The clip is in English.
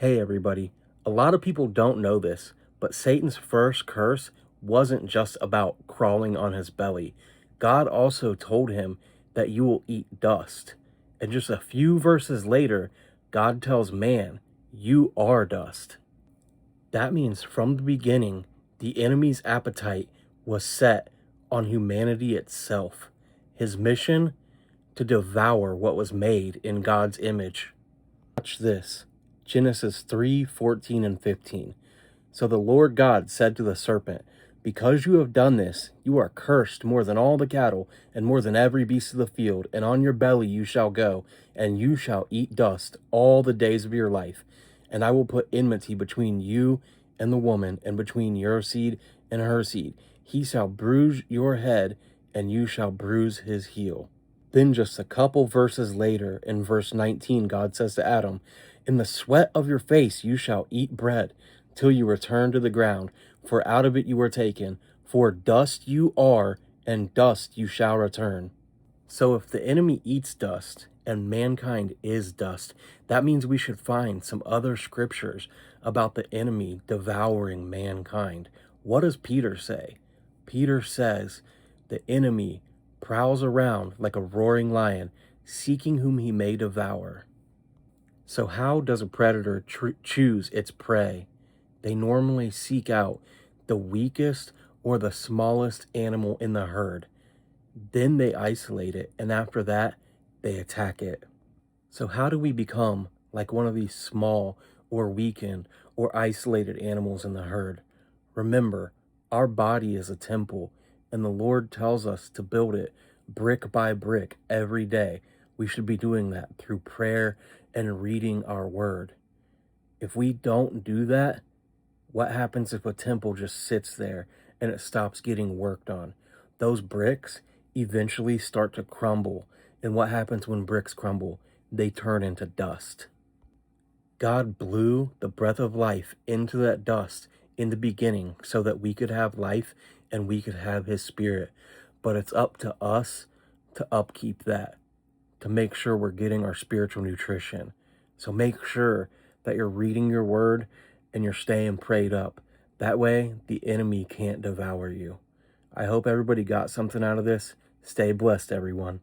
Hey everybody, a lot of people don't know this, but Satan's first curse wasn't just about crawling on his belly. God also told him that you will eat dust. And just a few verses later, God tells man, you are dust. That means from the beginning, the enemy's appetite was set on humanity itself. His mission to devour what was made in God's image. Watch this. Genesis 3:14 and 15. So the Lord God said to the serpent, because you have done this, you are cursed more than all the cattle, and more than every beast of the field, and on your belly you shall go, and you shall eat dust all the days of your life. And I will put enmity between you and the woman, and between your seed and her seed. He shall bruise your head, and you shall bruise his heel. Then just a couple verses later, in verse 19, God says to Adam, in the sweat of your face you shall eat bread, till you return to the ground, for out of it you were taken. For dust you are, and dust you shall return. So if the enemy eats dust, and mankind is dust, that means we should find some other scriptures about the enemy devouring mankind. What does Peter say? Peter says the enemy prowls around like a roaring lion, seeking whom he may devour. So how does a predator choose its prey? They normally seek out the weakest or the smallest animal in the herd. Then they isolate it, and after that, they attack it. So how do we become like one of these small or weakened or isolated animals in the herd? Remember, our body is a temple, and the Lord tells us to build it brick by brick every day. We should be doing that through prayer and reading our word. If we don't do that, what happens if a temple just sits there and it stops getting worked on? Those bricks eventually start to crumble. And what happens when bricks crumble? They turn into dust. God blew the breath of life into that dust in the beginning so that we could have life and we could have his spirit. But it's up to us to upkeep that, to make sure we're getting our spiritual nutrition. So make sure that you're reading your word and you're staying prayed up. That way, the enemy can't devour you. I hope everybody got something out of this. Stay blessed, everyone.